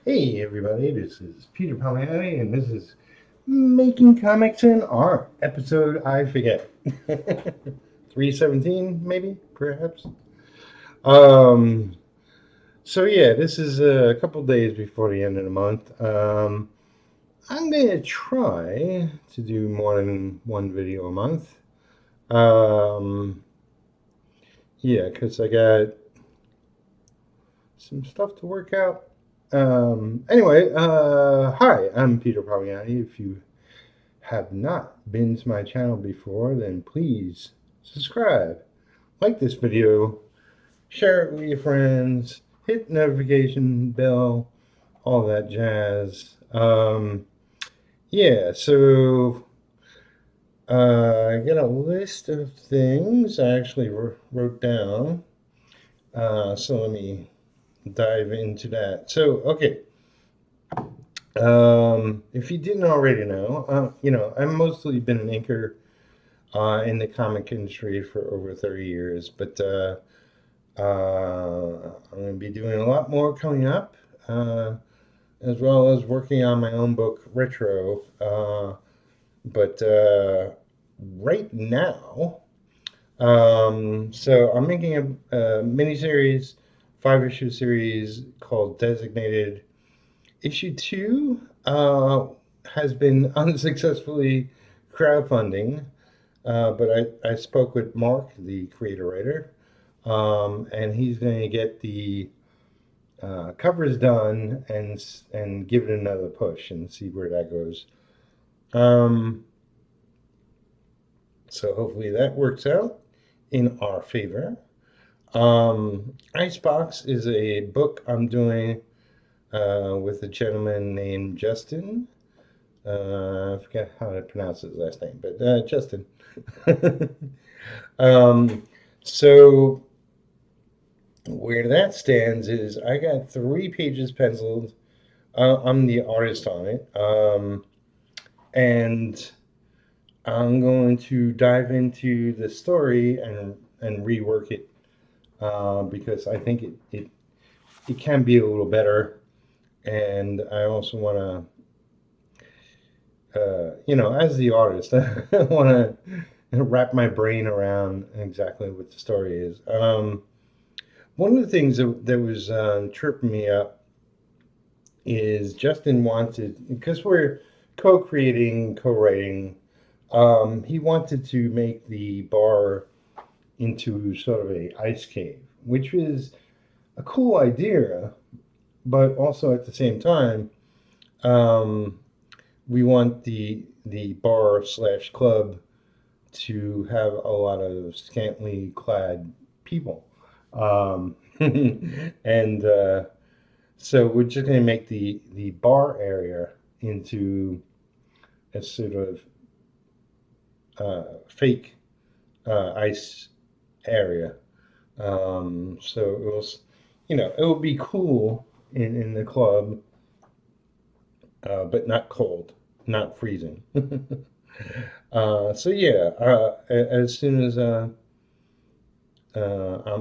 Hey everybody, this is Peter Palmiotti, and this is Making Comics in Art, episode, I forget, 317 maybe, perhaps. Um, so yeah, this is a couple days before the end of the month. I'm gonna try to do more than one video a month. Um, yeah, because I got some stuff to work out. Anyway, hi, I'm Peter Palmiotti. If you have not been to my channel before, then please subscribe, like this video, share it with your friends, hit the notification bell, all that jazz. Yeah, so I got a list of things I actually wrote down. So let me dive into that. So, okay. If you didn't already know, I've mostly been an inker in the comic industry for over 30 years, but I'm going to be doing a lot more coming up, as well as working on my own book, Retro. But right now, so I'm making a mini-series, 5-issue series called Designated. Issue 2 has been unsuccessfully crowdfunding. But I spoke with Mark, the creator writer, and he's going to get the covers done and give it another push and see where that goes. Um, so hopefully that works out in our favor. Icebox is a book I'm doing with a gentleman named Justin. I forget how to pronounce his last name, but Justin. um, so where that stands is I got 3 pages penciled. I'm the artist on it, and I'm going to dive into the story and rework it because I think it can be a little better, and I also want to. As the artist, I want to wrap my brain around exactly what the story is. One of the things that was tripping me up is Justin wanted, because we're co-creating, co-writing, he wanted to make the bar into sort of a ice cave, which was a cool idea, but also at the same time, um, we want the bar slash club to have a lot of scantily clad people. And So we're just going to make the bar area into a sort of fake ice area. So it was, it would be cool in the club, but not cold, not freezing. So yeah, as soon as I'm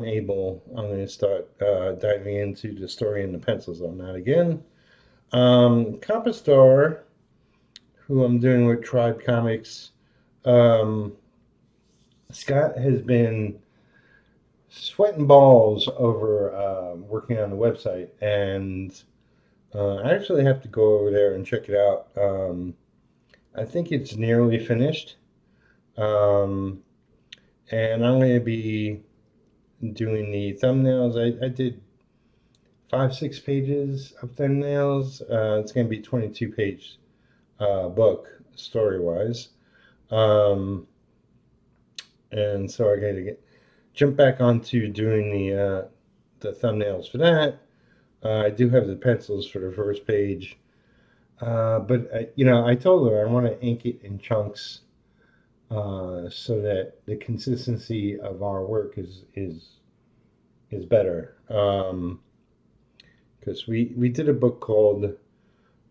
able, I'm going to start diving into the story and the pencils on that again. Compostar, who I'm doing with Tribe Comics, um, Scott has been sweating balls over working on the website, and I actually have to go over there and check it out. I think it's nearly finished, um, and I'm going to be doing the thumbnails. I did 5, 6 pages of thumbnails. It's going to be 22-page book story wise. And so I got to jump back onto doing the thumbnails for that. I do have the pencils for the first page, but I told her I want to ink it in chunks so that the consistency of our work is better. Because we did a book called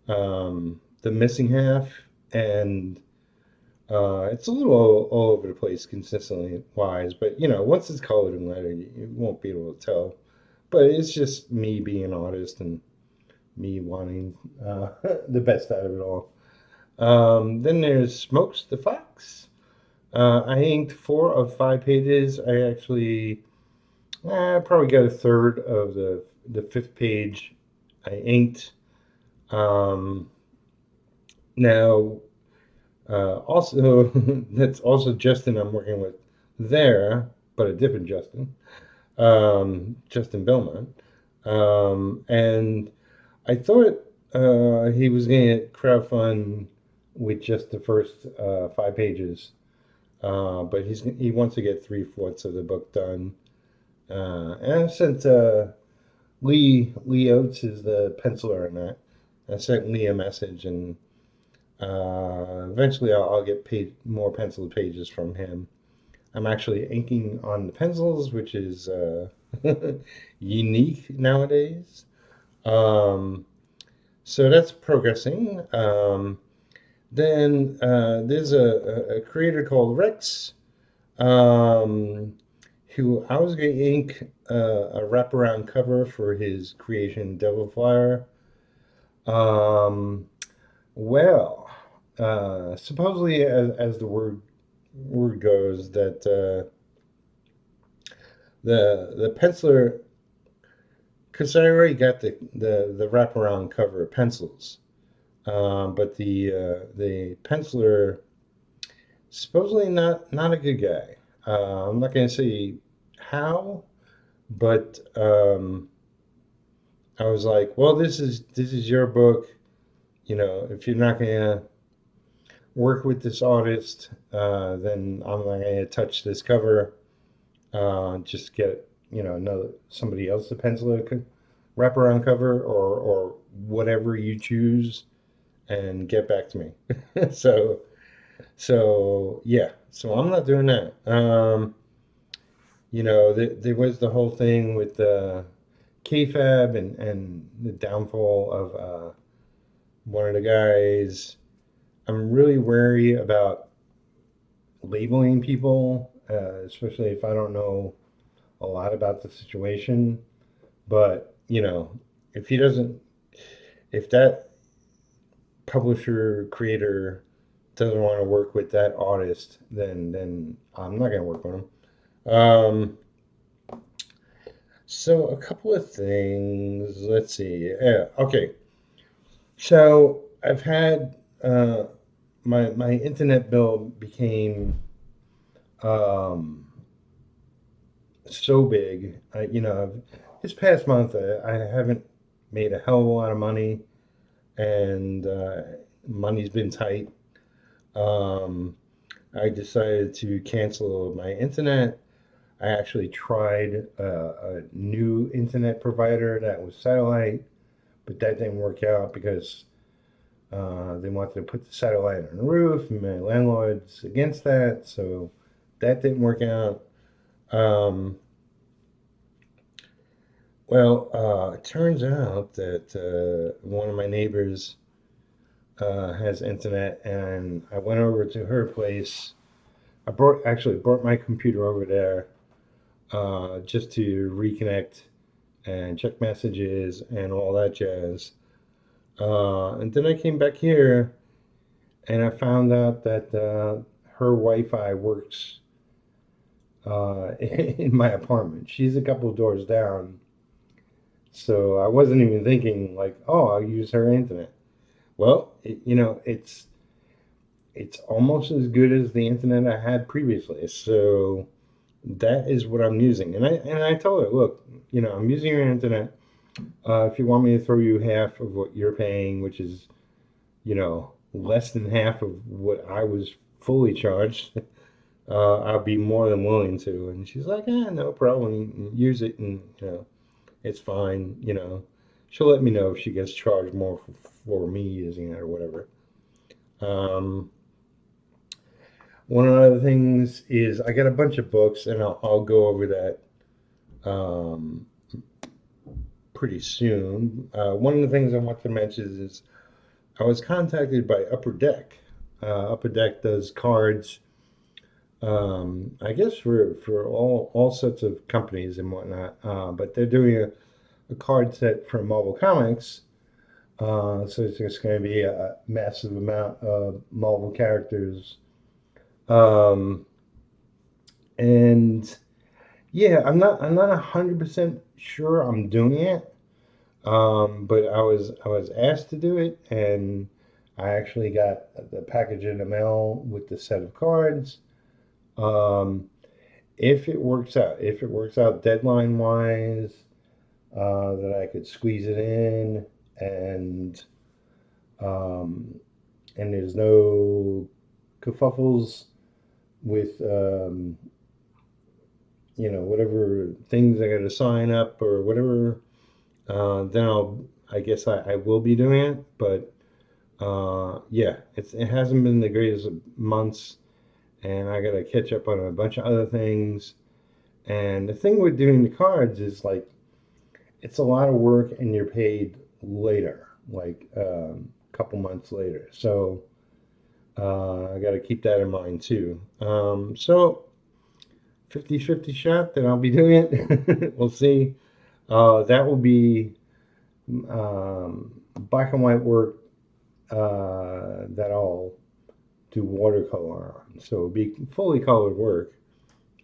The Missing Half, and it's a little all over the place consistently wise, but once it's colored and lettered, you won't be able to tell. But it's just me being an artist and me wanting the best out of it all. Then there's Smokes the Fox. I inked 4 of 5 pages. I actually probably got a third of the fifth page I inked. Now, also, that's also Justin I'm working with there, but a different Justin, Justin Belmont. And I thought he was going to crowdfund with just the first 5 pages, but he wants to get 3/4 of the book done. And I sent Lee Oates is the penciler in that. I sent Lee a message, and eventually I'll get more penciled pages from him. I'm actually inking on the pencils, which is unique nowadays. Um, so that's progressing. Then there's a creator called Rex, um, who I was going to ink a wraparound cover for his creation Devil Flyer. Um, well, supposedly, as the word goes, that the penciler, because I already got the wraparound cover of pencils, but the penciler supposedly not a good guy. I'm not going to say how, but I was like, well, this is your book. You know, if you're not going to work with this artist, then I'm not going to touch this cover. Just get somebody else to pencil a wraparound cover or whatever you choose, and get back to me. so yeah, so I'm not doing that. There was the whole thing with the KFAB and the downfall of one of the guys. I'm really wary about labeling people, especially if I don't know a lot about the situation. But, if he doesn't, if that publisher creator doesn't want to work with that artist, then I'm not going to work with him. So a couple of things. Let's see. Yeah, okay. So I've had my internet bill became um, so big. This past month I haven't made a hell of a lot of money, and money's been tight. Um, I decided to cancel my internet. I actually tried a new internet provider that was satellite, but that didn't work out because they wanted to put the satellite on the roof, and my landlord's against that, so that didn't work out. Um, it turns out that one of my neighbors has internet, and I went over to her place. I actually brought my computer over there just to reconnect and check messages and all that jazz. And then I came back here, and I found out that her Wi-Fi works in my apartment. She's a couple doors down, so I wasn't even thinking like, oh, I'll use her internet. Well, it's almost as good as the internet I had previously. So that is what I'm using. And I told her, look, I'm using your internet. If you want me to throw you half of what you're paying, which is, less than half of what I was fully charged, I'll be more than willing to. And she's like, no problem. Use it, and it's fine. She'll let me know if she gets charged more for me using it or whatever. One of the other things is I got a bunch of books, and I'll go over that pretty soon. One of the things I want to mention is I was contacted by Upper Deck. Upper Deck does cards, I guess for all sorts of companies and whatnot. But they're doing a card set for Marvel Comics, So it's just going to be a massive amount of Marvel characters. Um, and yeah, I'm not 100% sure I'm doing it. But I was asked to do it, and I actually got the package in the mail with the set of cards. Um, if it works out deadline wise, that I could squeeze it in, and um, and there's no kerfuffles with whatever things I got to sign up or whatever. Then I guess I will be doing it, but yeah, it hasn't been the greatest of months, and I got to catch up on a bunch of other things. And the thing with doing the cards is like it's a lot of work, and you're paid later, like a couple months later. So I got to keep that in mind too. So 50-50 shot that I'll be doing it. We'll see. That will be black and white work that I'll do watercolor on. So it'll be fully colored work,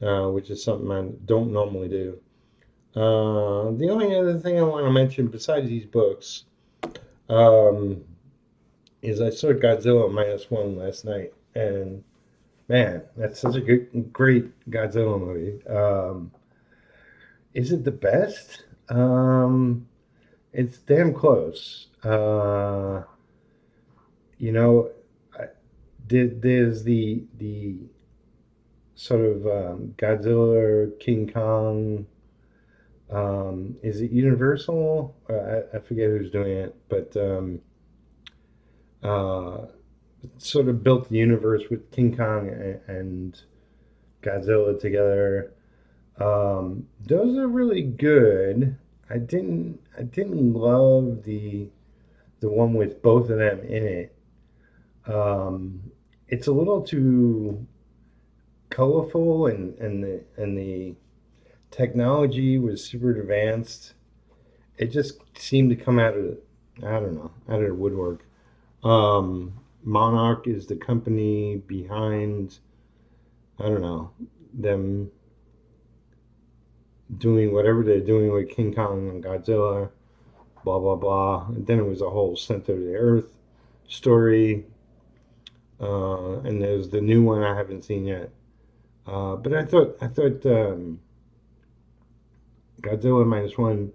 which is something I don't normally do. The only other thing I want to mention besides these books um, is I saw Godzilla -1 last night, and man, that's such a great Godzilla movie. Is it the best? It's damn close. You know, I, there's the sort of Godzilla or King Kong. Is it Universal? I forget who's doing it, but uh, sort of built the universe with King Kong and Godzilla together. Those are really good. I didn't love the one with both of them in it. It's a little too colorful, and the technology was super advanced. It just seemed to come out of, I don't know, out of the woodwork. Monarch is the company behind, I don't know, them doing whatever they're doing with King Kong and Godzilla, blah blah blah. And then it was a whole center of the earth story. And there's the new one I haven't seen yet. But I thought Godzilla -1,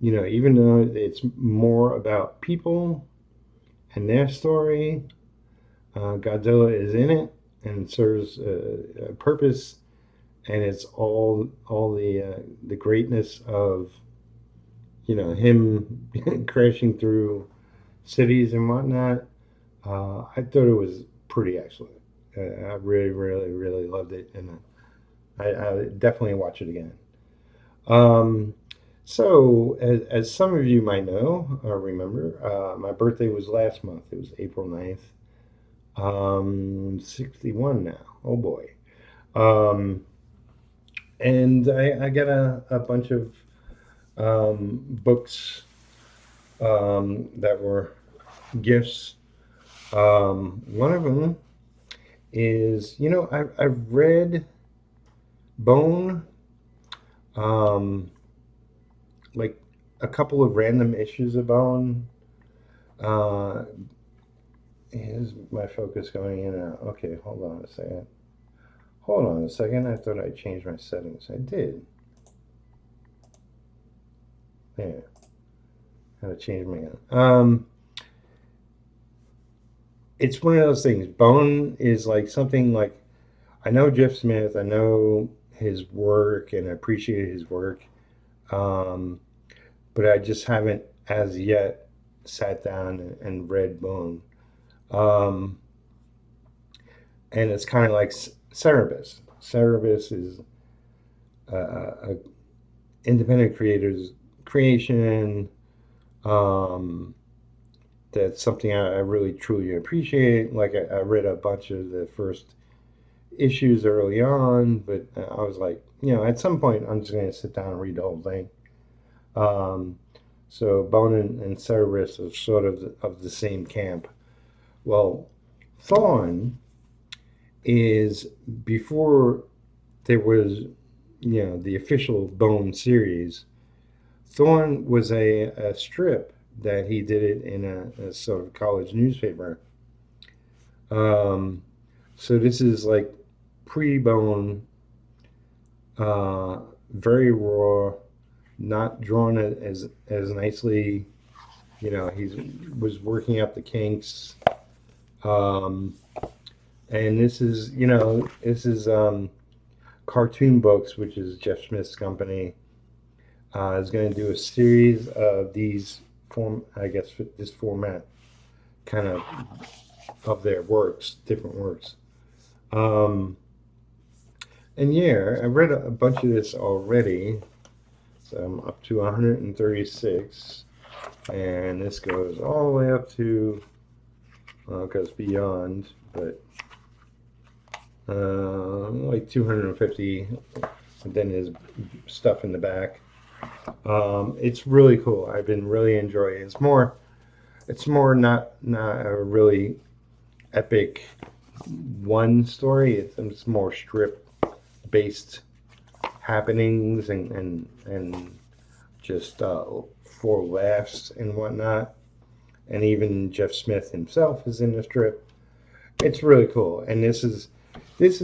even though it's more about people and their story, Godzilla is in it and serves a purpose, and it's all the greatness of him crashing through cities and whatnot. I thought it was pretty excellent. I really, really, really loved it, and I definitely watch it again. Um, so, as some of you might know or remember, my birthday was last month. It was April 9th. 61 now. Oh boy. Um, and I got a bunch of books that were gifts. One of them is, I've read Bone, um, like a couple of random issues of Bone. Uh, Here's my focus going in and out. Okay, hold on a second. Hold on a second. I thought I changed my settings. I did. Yeah, how to change my. It's one of those things. Bone is like something like I know Jeff Smith. I know his work and I appreciate his work. Um, but I just haven't as yet sat down and read Bone. Um, and it's kind of like Cerebus. Cerebus is a independent creator's creation. Um, that's something I really truly appreciate. Like I read a bunch of the first issues early on, but I was like, at some point I'm just going to sit down and read the whole thing. Um, So Bone and Cerberus are sort of the same camp. Well, Thawne is before there was, the official Bone series. Thawne was a strip that he did it in a sort of college newspaper. Um, so this is like pre-Bone, very raw, not drawn as nicely. He was working out the kinks. Um, and this is Cartoon Books, which is Jeff Smith's company, is going to do a series of these this format, kind of their works, different works. And yeah, I read a bunch of this already. So I'm up to 136, and this goes all the way up to, goes beyond, but like 250. And then there's stuff in the back. It's really cool. I've been really enjoying it. It's more not a really epic one story. It's more strip based happenings and just for laughs and whatnot. And even Jeff Smith himself is in the strip. It's really cool, and this is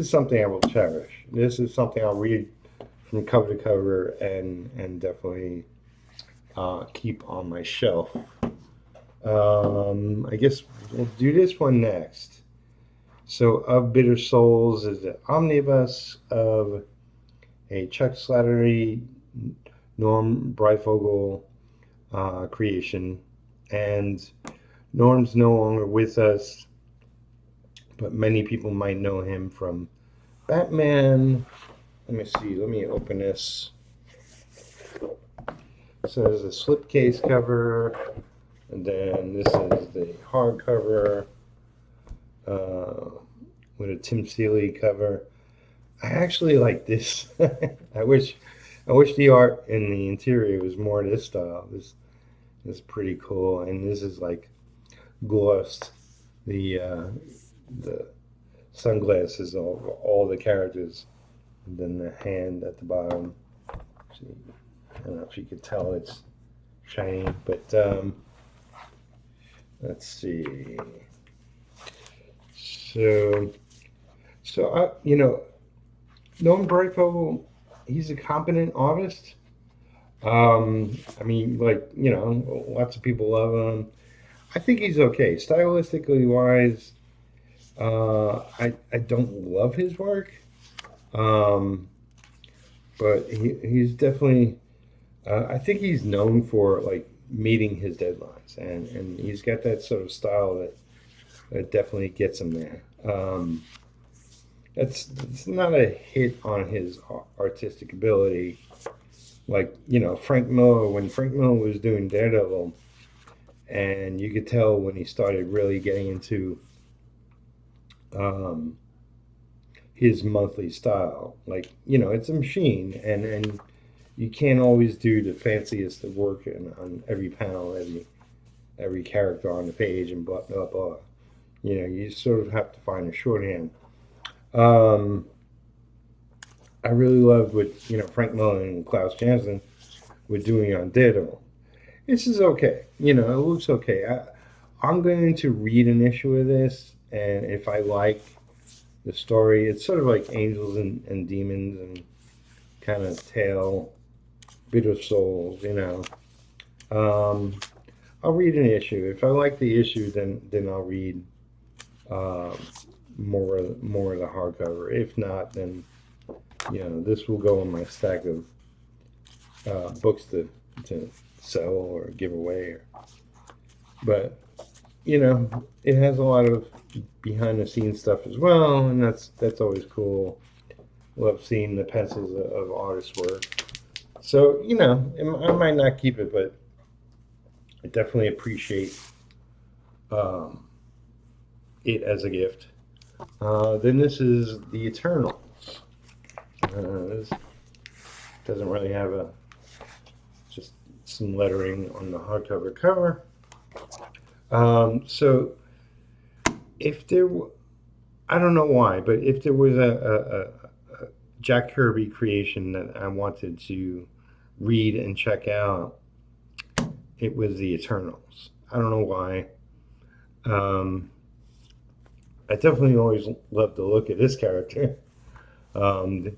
something I will cherish. This is something I'll read from cover to cover and definitely keep on my shelf. I guess we'll do this one next. So, Of Bitter Souls is the omnibus of a Chuck Slattery, Norm Breyfogle creation. And Norm's no longer with us, but many people might know him from Batman. Let me see. Let me open this. So there's a slipcase cover, and then this is the hardcover with a Tim Seeley cover. I actually like this. I wish the art in the interior was more this style. This is pretty cool, and this is like glossed the sunglasses of all the characters, and then the hand at the bottom. See, I don't know if you could tell it's shiny, but let's see. So Norman Breyfogle, he's a competent artist. I mean, lots of people love him. I think he's okay. Stylistically wise, I don't love his work, but he's definitely. I think he's known for like meeting his deadlines, and he's got that sort of style that definitely gets him there. It's not a hit on his artistic ability, like Frank Miller, when Frank Miller was doing Daredevil, and you could tell when he started really getting into his monthly style. Like it's a machine, and you can't always do the fanciest of work on every panel, every character on the page, and blah blah blah. You sort of have to find a shorthand. I really loved what Frank Miller and Klaus Janson were doing on Daredevil. This is okay. It looks okay. I'm going to read an issue of this, and if I like the story, it's sort of like Angels and Demons and kind of Tale, Bitter Souls. I'll read an issue. If I like the issue, then I'll read more of the hardcover. If not, then this will go in my stack of books to sell or give away. But it has a lot of behind the scenes stuff as well, and that's always cool. Love seeing the pencils of artists' work. So I might not keep it, but I definitely appreciate it as a gift. Then this is the Eternals. This doesn't really have just some lettering on the hardcover cover. So if there, I don't know why, but if there was a Jack Kirby creation that I wanted to read and check out, it was the Eternals. I don't know why. I definitely always love the look of this character. And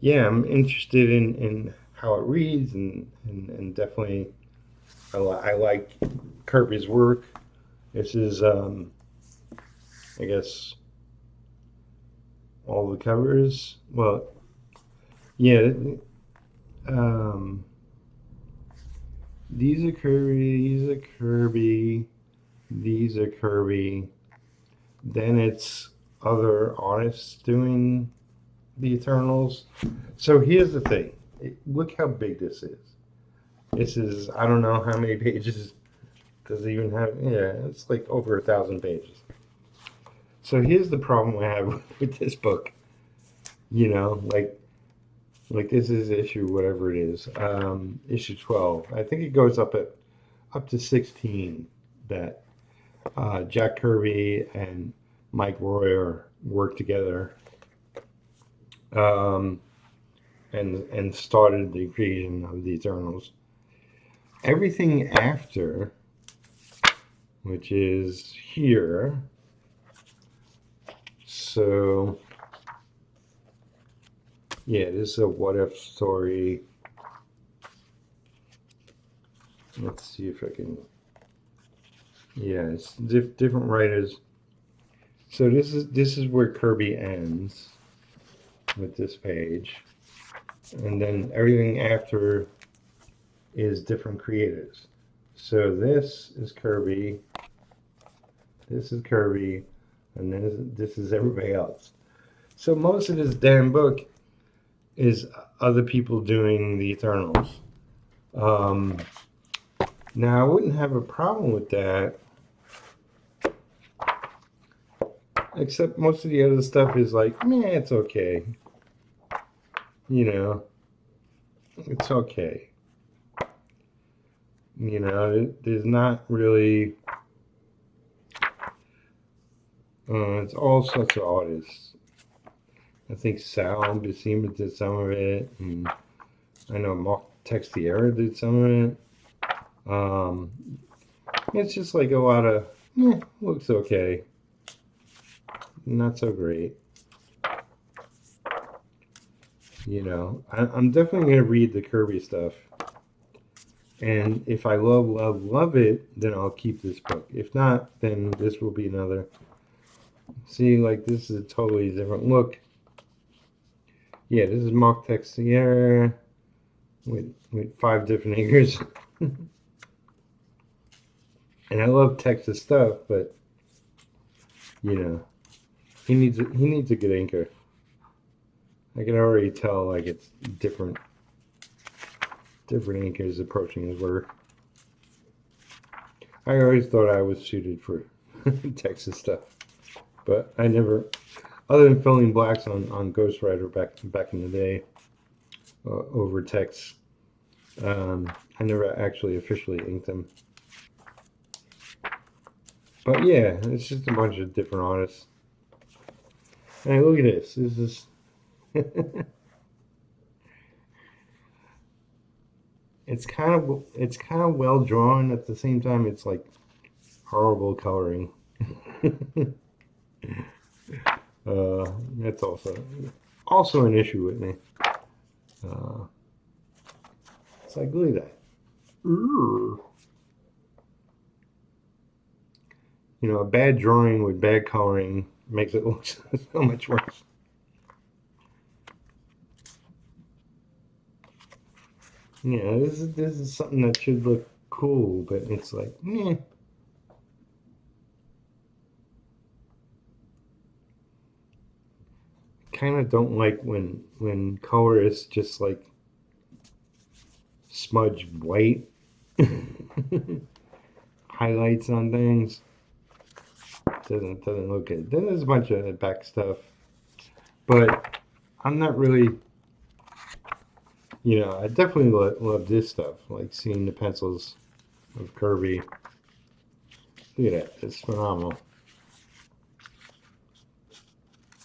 yeah, I'm interested in how it reads, and definitely I like Kirby's work. This is, I guess, all the covers. Well, yeah, these are Kirby, these are Kirby, these are Kirby. Then it's other artists doing the Eternals. So here's the thing. Look how big this is. This is, I don't know how many pages does it even have. Yeah, it's like over 1,000 pages. So here's the problem I have with this book. You know, like this is issue whatever it is, issue 12. I think it goes up to 16 that Jack Kirby and Mike Royer worked together and started the creation of the Eternals. Everything after, which is here, so yeah, this is a what if story. Let's see if I can. Yeah, it's different writers. So this is where Kirby ends with this page, and then everything after is different creators. So this is Kirby, and then this is everybody else. So most of this damn book is other people doing the Eternals. Now I wouldn't have a problem with that, except most of the other stuff is like, meh, it's okay. You know, it's okay. You know, there's not really. It's all sorts of artists. I think Sal Buscema did some of it, and I know Mark Texiera did some of it. It's just like a lot of, looks okay. Not so great. You know, I'm definitely going to read the Kirby stuff. And if I love it, then I'll keep this book. If not, then this will be another. See, like, this is a totally different look. Yeah, this is Mark Texiera with 5 different anchors. And I love Texas stuff, but, you know, he needs a good anchor. I can already tell, like, it's different anchors approaching his work. I always thought I was suited for Texas stuff, but I never, other than filling blacks on Ghost Rider back in the day, over text, I never actually officially inked them. But yeah, it's just a bunch of different artists. Hey, look at this. This is it's kind of well drawn. At the same time, it's like horrible coloring. That's also an issue with me. It's like, look at that. You know, a bad drawing with bad coloring makes it look so much worse. Yeah, this is something that should look cool, but it's like, meh. Kind of don't like when colorists just like smudge white highlights on things. Doesn't look good. Then there's a bunch of back stuff, but I'm not really You know, I definitely love this stuff, like seeing the pencils of Kirby. Look at that, it's phenomenal.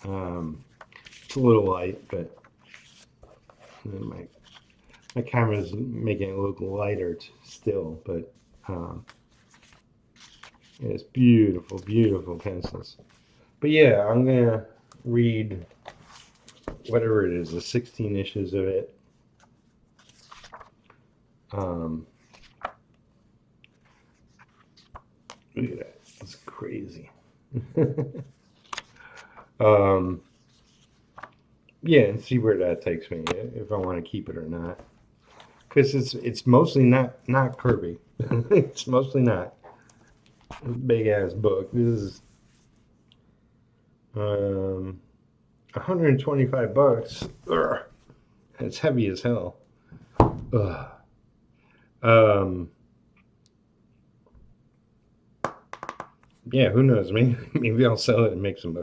It's a little light, but my camera's making it look lighter still, but it's beautiful, beautiful pencils. But yeah, I'm gonna read whatever it is, the 16 issues of it. Look at that, it's crazy. Yeah, and see where that takes me, if I want to keep it or not. Because it's mostly not Kirby. It's mostly not. Big ass book. This is 125 bucks. Ugh. It's heavy as hell. Ugh. Yeah, who knows? Maybe I'll sell it and make some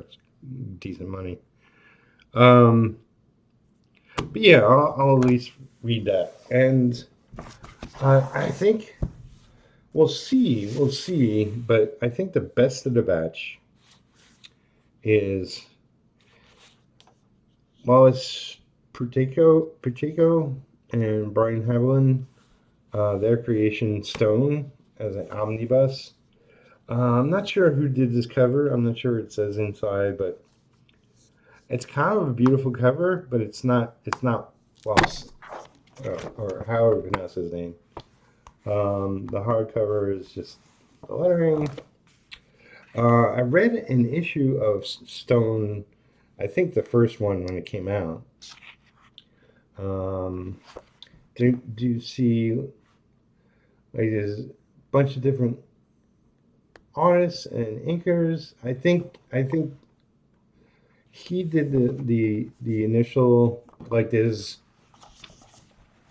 decent money. But yeah, I'll at least read that, and I think we'll see. But I think the best of the batch is Wallace Pacheco and Brian Haviland, their creation Stone as an omnibus. I'm not sure who did this cover. I'm not sure it says inside, but it's kind of a beautiful cover. But it's not Wallace, or however you pronounce his name. The hardcover is just the lettering. I read an issue of Stone, I think the first one when it came out. Do you see, like, there's a bunch of different artists and inkers. I think he did the initial, like, there's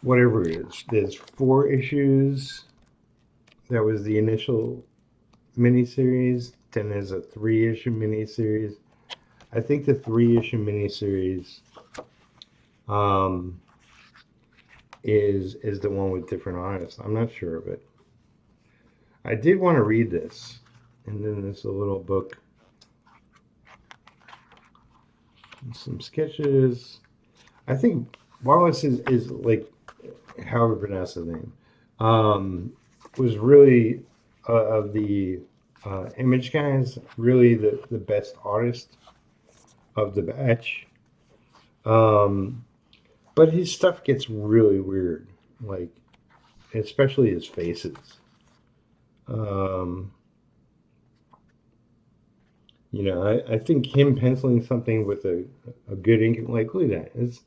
whatever it is. There's 4 issues. That was the initial miniseries. Then there's a 3-issue miniseries. I think the 3-issue miniseries is the one with different artists. I'm not sure, but I did want to read this. And then there's a little book, some sketches. I think Wallace is like, however you pronounce his name, was really of the image guys, really the best artist of the batch. But his stuff gets really weird, like, especially his faces. You know, I think him penciling something with a good ink, like, look at that,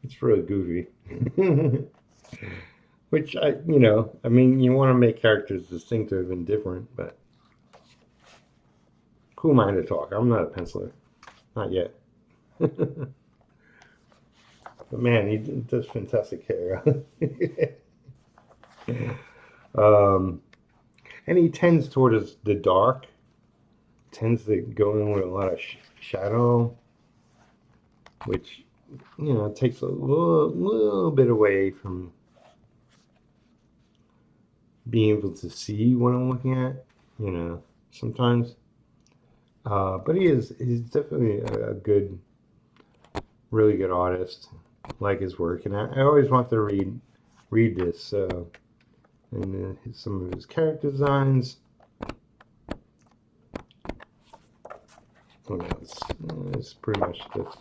it's really goofy. Which I mean, you want to make characters distinctive and different, but who am I to talk? I'm not a penciler, not yet. But man, he does fantastic hair. And he tends towards the dark. Tends to go in with a lot of shadow, which, takes a little bit away from being able to see what I'm looking at, sometimes. But he's definitely a good, really good artist. Like his work, and I always want to read this, and some of his character designs. It's pretty much just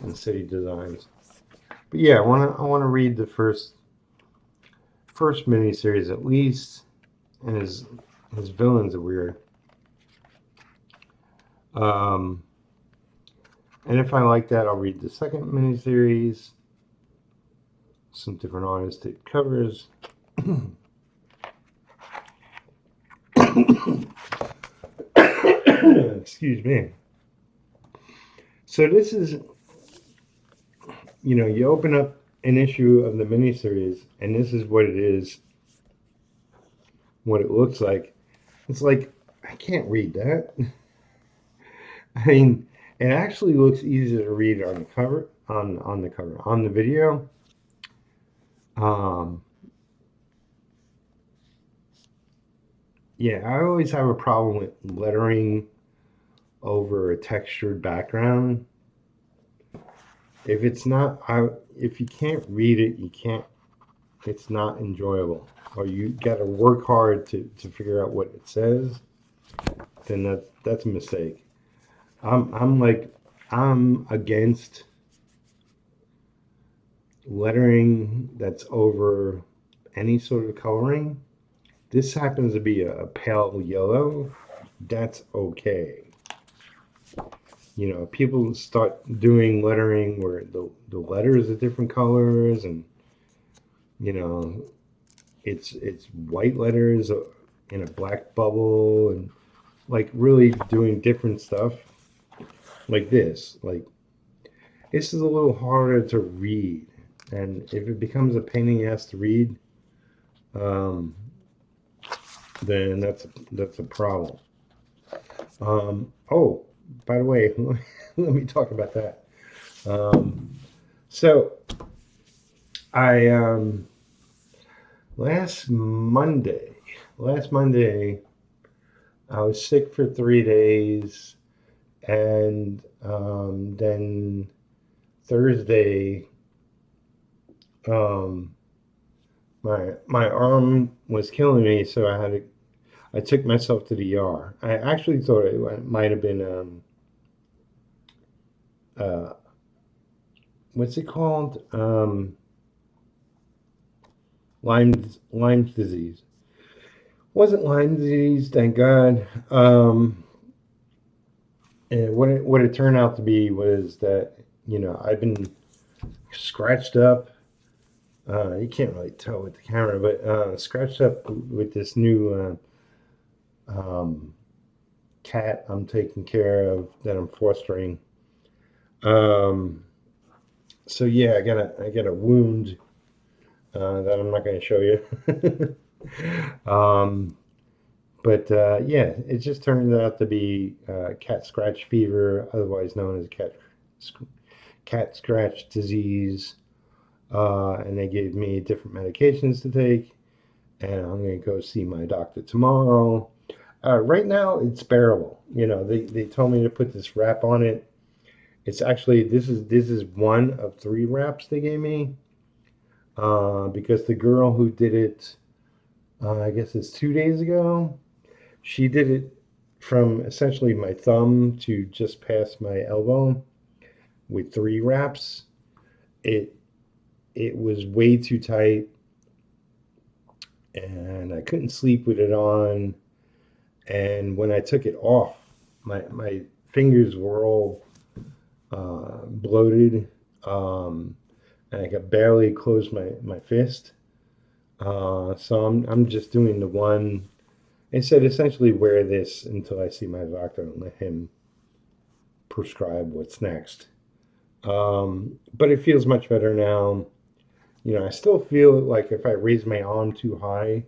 in city designs. But yeah, I want to read the first miniseries at least, and his villains are weird. And if I like that, I'll read the second miniseries. Some different artistic covers. Excuse me. So this is, you open up an issue of the miniseries, and this is what it is, what it looks like. It's like, I can't read that. I mean, it actually looks easier to read on the cover, on the video. Um, yeah, I always have a problem with lettering over a textured background. If it's not, if you can't read it, you can't. It's not enjoyable, or you got to work hard to figure out what it says. Then that's a mistake. I'm like I'm against lettering that's over any sort of coloring. This happens to be a pale yellow. That's okay. You know, people start doing lettering where the letters are different colors, and you know, it's white letters in a black bubble, and like really doing different stuff like this. Like this is a little harder to read, and if it becomes a pain in the ass to read, um, then that's a problem. Oh, by the way, let me talk about that. Um, so I last Monday, last Monday, I was sick for 3 days, and then Thursday, um, my arm was killing me, so I took myself to the ER. I actually thought it might have been uh, what's it called? Lyme's disease. Wasn't Lyme disease, thank God. And what it turned out to be was that I've been scratched up. You can't really tell with the camera, but scratched up with this new cat I'm taking care of that I'm fostering. Um, so yeah, I got a wound that I'm not going to show you. um, but yeah, it just turned out to be cat scratch fever, otherwise known as cat scratch disease. And they gave me different medications to take, and I'm going to go see my doctor tomorrow. Right now, it's bearable. They told me to put this wrap on it. It's actually this is one of three wraps they gave me because the girl who did it, I guess it's 2 days ago. She did it from essentially my thumb to just past my elbow with three wraps. It it was way too tight, and I couldn't sleep with it on. And when I took it off, my fingers were all bloated, and I could barely close my fist. So I'm just doing the one. They said essentially wear this until I see my doctor and let him prescribe what's next. But it feels much better now. I still feel like if I raise my arm too high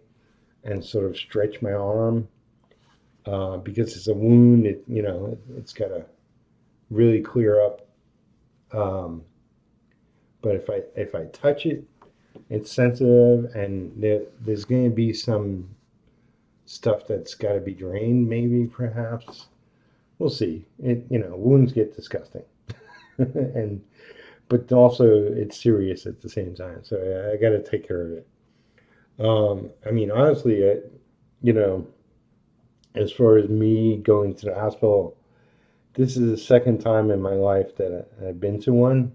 and sort of stretch my arm, because it's a wound, it's got to really clear up. Um, but if I touch it, it's sensitive, and there's going to be some stuff that's got to be drained, maybe perhaps. We'll see. Wounds get disgusting, and but also it's serious at the same time. So I got to take care of it. I mean, honestly, you know, as far as me going to the hospital, this is the second time in my life that I've been to one.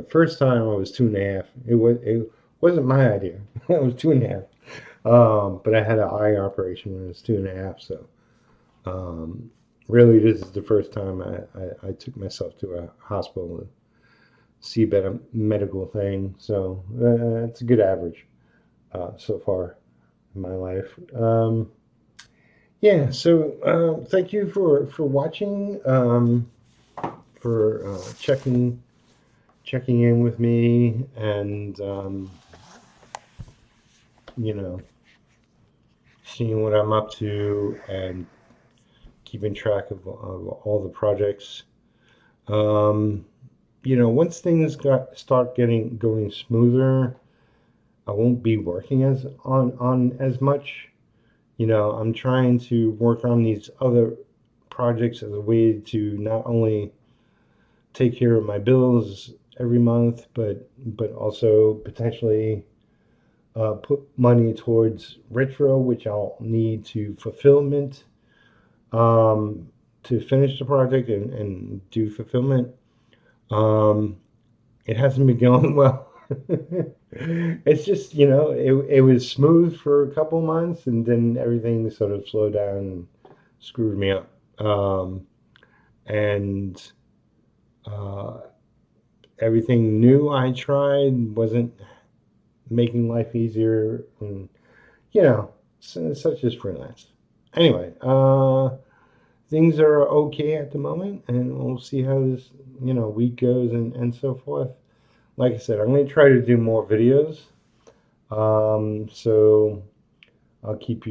First time I was 2.5. It wasn't my idea. It was 2.5. But I had an eye operation when I was 2.5. So um, really, this is the first time I took myself to a hospital to see a medical thing. So it's a good average so far in my life. Yeah. So thank you for watching. For checking in with me, and you know seeing what I'm up to, and keeping track of all the projects. Once things start getting going smoother, I won't be working on as much. You know, I'm trying to work on these other projects as a way to not only take care of my bills every month, but also potentially put money towards retro, which I'll need to fulfillment um, to finish the project and do fulfillment. Um, it hasn't been going well. It's just, you know, it was smooth for a couple months and then everything sort of slowed down and screwed me up. And uh, everything new I tried wasn't making life easier. And, you know, such as freelance. Anyway, things are okay at the moment, and we'll see how this, you know, week goes and so forth. Like I said, I'm going to try to do more videos. So I'll keep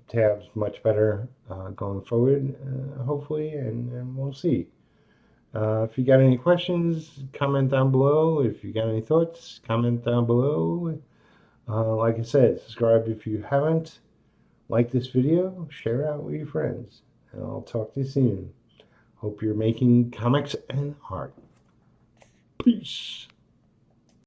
tabs much better going forward, hopefully, and we'll see. If you got any questions, comment down below. If you got any thoughts, comment down below. Like I said, subscribe if you haven't. Like this video, share it out with your friends, and I'll talk to you soon. Hope you're making comics and art. Peace.